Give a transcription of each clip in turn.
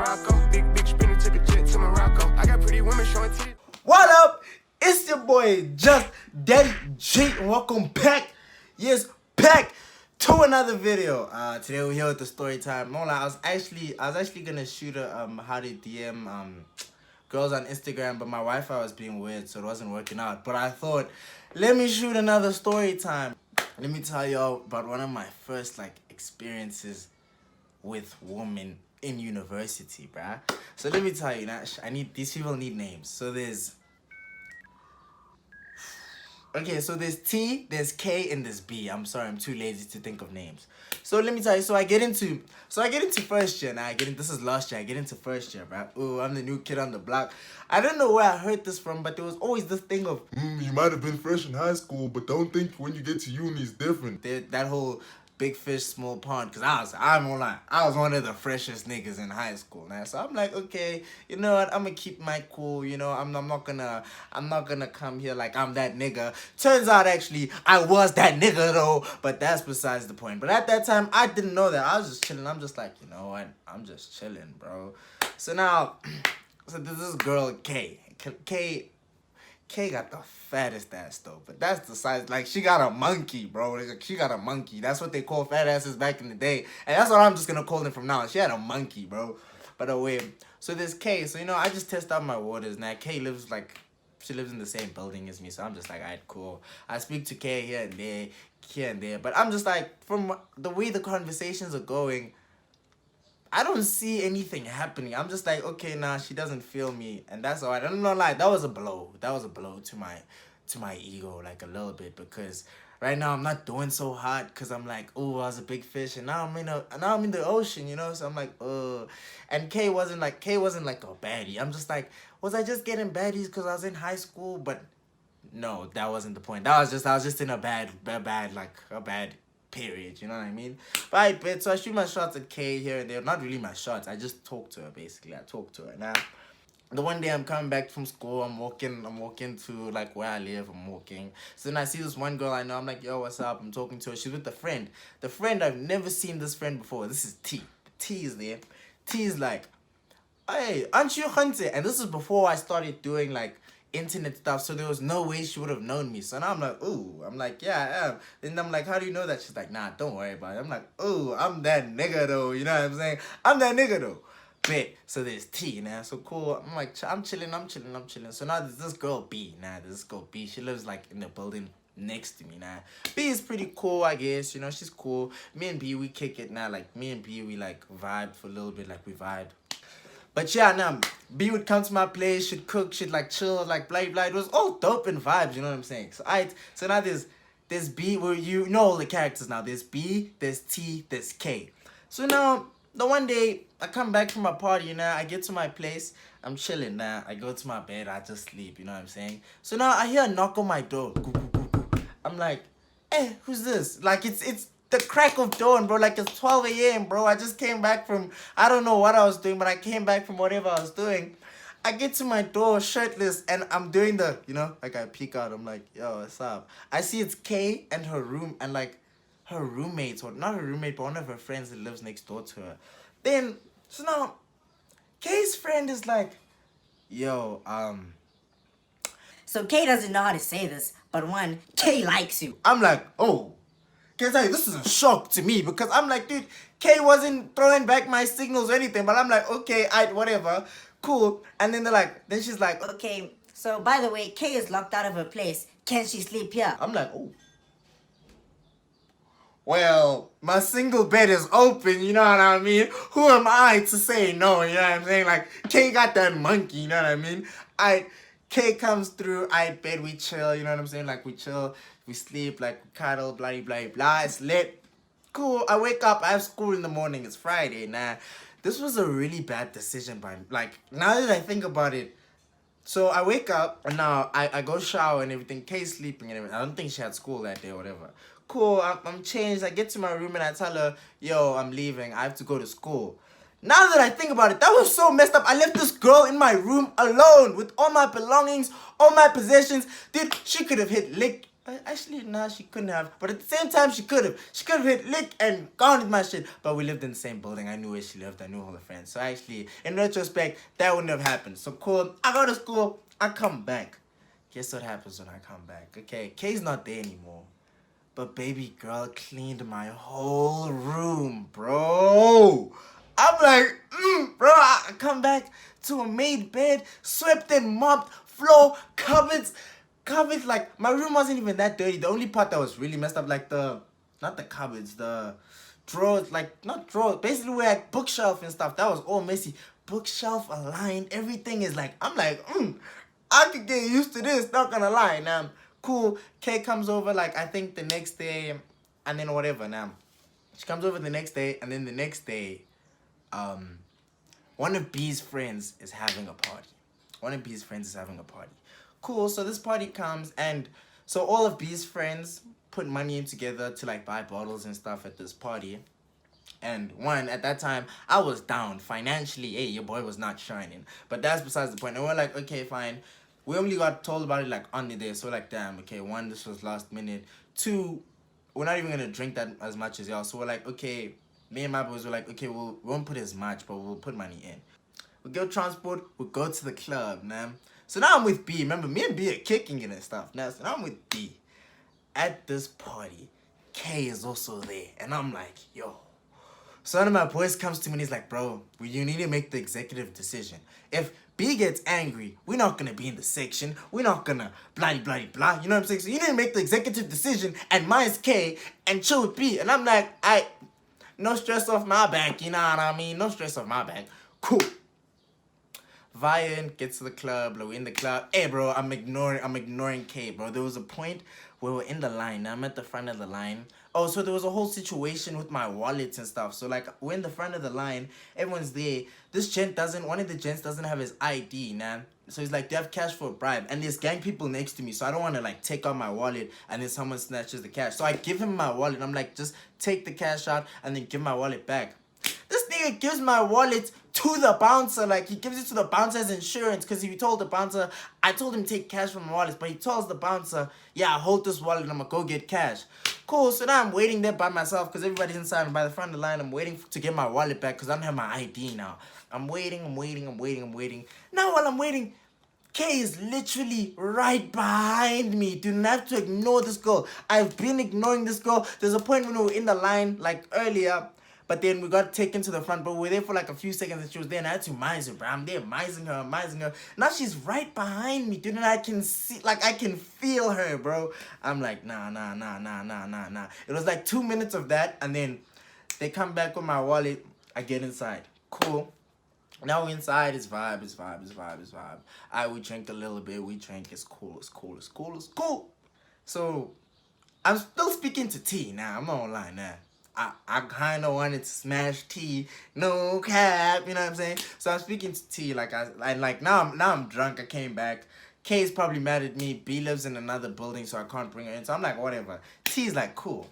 Morocco. Big bitch spinning, took a jet to Morocco. I got pretty women showing titties. What up? It's your boy Just Daddy G. Welcome back. Yes, back to another video. Today we're here with the story time. No lie, I was actually gonna shoot a how to DM girls on Instagram, but my Wi-Fi was being weird, so it wasn't working out. But I thought, let me shoot another story time. Let me tell y'all about one of my first experiences with women in university, bruh. So let me tell you now, these people need names. So there's there's T, there's K, and there's B. I'm sorry, I'm too lazy to think of names. So let me tell you, so I get into first year now. This is last year, I get into first year, bruh. Ooh, I'm the new kid on the block. I don't know where I heard this from, but there was always this thing of, you might have been fresh in high school, but don't think when you get to uni it's different. That whole big fish, small pond, because I was one of the freshest niggas in high school now. So I'm like, okay, you know what, I'm gonna keep my cool, you know, I'm not gonna come here like I'm that nigga. Turns out actually I was that nigga though, but that's besides the point. But at that time I didn't know that. I was just chilling. I'm just like, you know what, I'm just chilling, bro. So now so there's this girl K got the fattest ass though, but that's the size. Like, she got a monkey, bro. She got a monkey. That's what they call fat asses back in the day, and that's what I'm just gonna call them from now on. She had a monkey, bro. By the way, so there's K. So you know, I just test out my waters now. K lives she lives in the same building as me, so I'm just like, alright, cool. I speak to K here and there, but I'm just like, from the way the conversations are going, I don't see anything happening. I'm just like, okay, nah, she doesn't feel me, and that's alright. I'm not like, that was a blow. That was a blow to my ego, like a little bit, because right now I'm not doing so hot, because I'm like, oh, I was a big fish, and now I'm in the ocean, you know. So I'm like, and K wasn't like a baddie. I'm just like, was I just getting baddies because I was in high school? But no, that wasn't the point. I was just in a bad period, you know what I mean? But I bet, so I shoot my shots at K here and there. Not really my shots, I just talk to her, basically. I talk to her. Now, the one day I'm coming back from school, I'm walking to where I live, I'm walking. So then I see this one girl I know, I'm like, yo, what's up? I'm talking to her, she's with a friend. The friend, I've never seen this friend before. This is T. T is there. T is like, hey, aren't you Hunter? And this is before I started doing internet stuff, so there was no way she would have known me. So now I'm like, ooh, I'm like, yeah, I am. Then I'm like, how do you know that? She's like, nah, don't worry about it. I'm like, ooh, I'm that nigga though, you know what I'm saying? I'm that nigga though. Bet. So there's T now, so cool. I'm like, I'm chilling. So now there's this girl B. She lives in the building next to me now. B is pretty cool, I guess, you know, she's cool. Me and B, we kick it now. Me and B, we vibe for a little bit, we vibe. But yeah, now, B would come to my place, she'd cook, she'd chill, blah, blah. It was all dope and vibes, you know what I'm saying? So now there's B, where you know all the characters now. There's B, there's T, there's K. So now, the one day, I come back from my party, you know, I get to my place, I'm chilling now. I go to my bed, I just sleep, you know what I'm saying? So now, I hear a knock on my door. I'm like, hey, who's this? It's the crack of dawn, bro. It's 12 a.m., bro. I just came back from, I don't know what I was doing, but I came back from whatever I was doing. I get to my door shirtless, and I'm doing the, you know, I peek out. I'm like, yo, what's up? I see it's K and her room, and her roommate, or not her roommate, but one of her friends that lives next door to her. Then, so now, K's friend is like, yo, So K doesn't know how to say this, but one, K likes you. I'm like, oh. K's like, this is a shock to me, because I'm like, dude, K wasn't throwing back my signals or anything, but I'm like, okay, whatever, cool. And then then she's like, okay, so by the way, K is locked out of her place. Can she sleep here? I'm like, oh. Well, my single bed is open, you know what I mean? Who am I to say no, you know what I'm saying? K got that monkey, you know what I mean? K comes through, bed, we chill, you know what I'm saying? We chill, we sleep, we cuddle, blah, blah, blah, it's lit. Cool, I wake up, I have school in the morning, it's Friday. Nah, this was a really bad decision by me. Now that I think about it, so I wake up, and now I go shower and everything, K's sleeping and everything. I don't think she had school that day or whatever. Cool, I'm changed, I get to my room and I tell her, yo, I'm leaving, I have to go to school. Now that I think about it, that was so messed up. I left this girl in my room alone with all my belongings, all my possessions. Dude, she could have hit lick Actually, nah, she couldn't have. But at the same time, she could have. She could have hit lick and gone with my shit. But we lived in the same building. I knew where she lived. I knew all her friends. So actually, in retrospect, that wouldn't have happened. So cool. I go to school. I come back. Guess what happens when I come back? Okay, Kay's not there anymore. But baby girl cleaned my whole room, bro. I'm like, bro, I come back to a made bed, swept and mopped, floor, cupboards, like, my room wasn't even that dirty. The only part that was really messed up, like not the cupboards, the drawers, like, not drawers, basically where like bookshelf and stuff, that was all messy. Bookshelf aligned, everything is like, I'm like, I could get used to this, not gonna lie. Now, cool, Kay comes over, like, I think the next day, and then whatever, now. She comes over the next day, and then the next day, one of B's friends is having a party. Cool, so this party comes, and so all of B's friends put money in together to, like, buy bottles and stuff at this party. And at that time, I was down financially. Hey, your boy was not shining. But that's besides the point. And we're like, okay, fine. We only got told about it, like, on the day. So, like, damn, okay, 1, this was last minute. 2, we're not even going to drink that as much as y'all. So we're like, okay, me and my boys were like, okay, we won't put as much, but we'll put money in. We go transport, we go to the club, man. So now I'm with B. Remember, me and B are kicking it and stuff. Now, so now I'm with B. At this party, K is also there. And I'm like, yo. So one of my boys comes to me and he's like, bro, you need to make the executive decision. If B gets angry, we're not going to be in the section. We're not going to blah, blah, blah. You know what I'm saying? So you need to make the executive decision, and mine's K, and chill with B. And I'm like, no stress off my back, you know what I mean? No stress off my back. Cool. Vian gets to the club, we're in the club. Hey, bro, I'm ignoring K, bro. There was a point where we're in the line. I'm at the front of the line. Oh, so there was a whole situation with my wallets and stuff. So, like, we're in the front of the line. Everyone's there. One of the gents doesn't have his ID, man. So he's like, do you have cash for a bribe? And there's gang people next to me, so I don't want to, like, take out my wallet and then someone snatches the cash. So I give him my wallet. I'm like, just take the cash out and then give my wallet back. This nigga gives my wallet to the bouncer. Like, he gives it to the bouncer as insurance, because he told the bouncer, I told him to take cash from my wallet, but he tells the bouncer, yeah, hold this wallet and I'm gonna go get cash. Cool, so now I'm waiting there by myself because everybody's inside, and by the front of the line, I'm waiting to get my wallet back because I don't have my ID now. I'm waiting. Now while I'm waiting, K is literally right behind me. Do not have to ignore this girl. I've been ignoring this girl. There's a point when we were in the line, like, earlier, but then we got taken to the front, but we were there for like a few seconds and she was there, and I had to mize her, bro. I'm there mizing her. Now she's right behind me, dude, and I can see, like, I can feel her, bro. I'm like, nah. It was like 2 minutes of that, and then they come back with my wallet. I get inside. Cool. Now we're inside, it's vibe. We drink a little bit, it's cool. So, I'm still speaking to T now, I'm not gonna lie now. I kind of wanted to smash T, no cap, you know what I'm saying? So I'm speaking to T, now I'm drunk, I came back. K's probably mad at me, B lives in another building, so I can't bring her in. So I'm like, whatever. T's like, cool.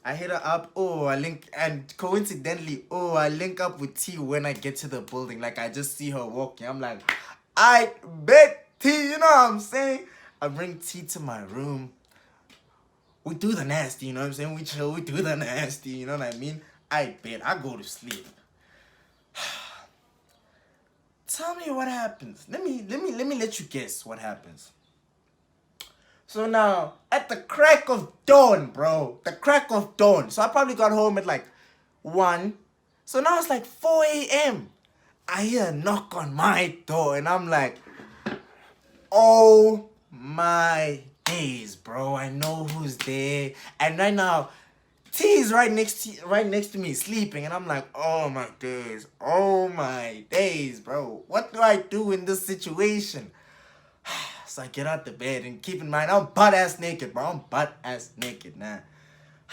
I hit her up, coincidentally, I link up with T when I get to the building. Like, I just see her walking. I'm like, I bet T, you know what I'm saying? I bring T to my room. We do the nasty, you know what I'm saying? We chill, we do the nasty, you know what I mean? I bet. I go to sleep. Tell me what happens. Let me let you guess what happens. So now, at the crack of dawn, bro. So I probably got home at like 1. So now it's like 4 a.m. I hear a knock on my door, and I'm like, oh my days, bro. I know who's there. And right now, T is right next to me sleeping, and I'm like, oh my days, bro. What do I do in this situation? So I get out the bed, and keep in mind, I'm butt-ass naked, bro. Nah.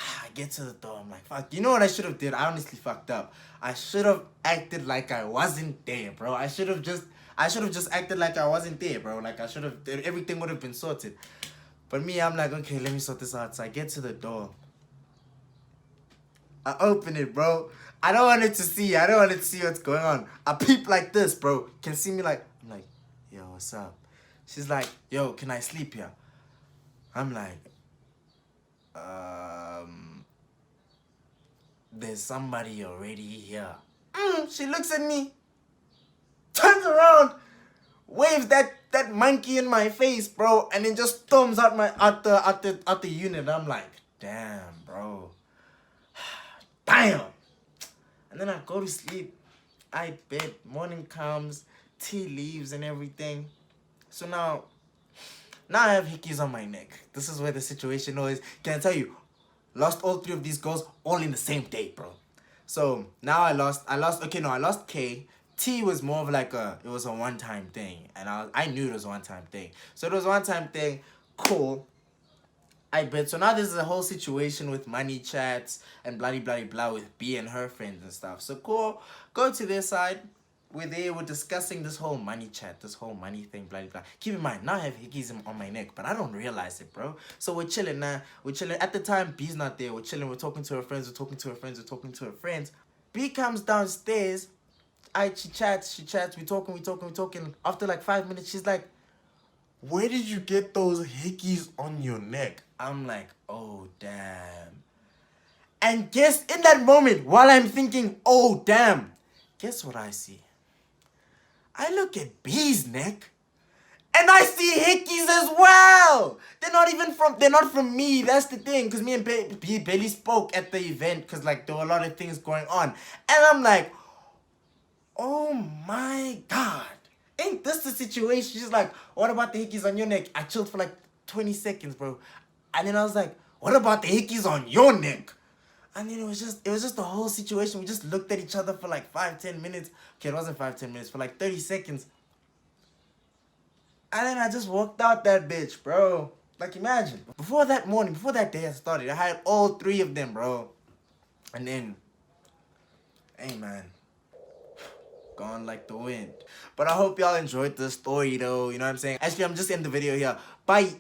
I get to the door, I'm like, fuck. You know what I should have did? I honestly fucked up. I should have acted like I wasn't there, bro. I should have just acted like I wasn't there, bro. Like, everything would have been sorted. But me, I'm like, okay, let me sort this out. So I get to the door. I open it, bro. I don't want it to see. I don't want it to see what's going on. I peep like this, bro. Can see me like, I'm like, yo, what's up? She's like, yo, can I sleep here? I'm like, there's somebody already here. She looks at me, turns around, waves that monkey in my face, bro, and then just storms out the unit. I'm like, damn, bro. Damn. And then I go to sleep. I bet. Morning comes, tea leaves and everything. So now I have hickeys on my neck. This is where the situation is. Can I tell you? Lost all 3 of these girls all in the same day, bro. So now I lost K. T was more of like it was a one-time thing. And I knew it was a one-time thing. So it was a one-time thing. Cool. I bet. So now there's a whole situation with money chats and blah with B and her friends and stuff. So cool. Go to their side. We're discussing this whole money chat, this whole money thing, blah. Keep in mind, now I have hickeys on my neck, but I don't realize it, bro. So we're chilling now. We're chilling. At the time, B's not there. We're chilling. We're talking to her friends. We're talking to her friends. B comes downstairs. She chats. We're talking. After like 5 minutes, she's like, Where did you get those hickeys on your neck? I'm like, oh, damn. And guess, in that moment, while I'm thinking, oh, damn, guess what I see? I look at B's neck, and I see hickeys as well. They're not from me. That's the thing, because me and B barely spoke at the event, because like there were a lot of things going on. And I'm like, oh my God. Ain't this the situation? She's like, what about the hickeys on your neck? I chilled for like 20 seconds, bro. And then I was like, what about the hickeys on your neck? And then it was just the whole situation. We just looked at each other for like 5-10 minutes. Okay, it wasn't 5-10 minutes, for like 30 seconds. And then I just walked out that bitch, bro. Like, imagine. Before that day had started, I had all 3 of them, bro. And then, hey, man. Gone like the wind. But I hope y'all enjoyed this story, though. You know what I'm saying? Actually, I'm just ending the video here. Bye.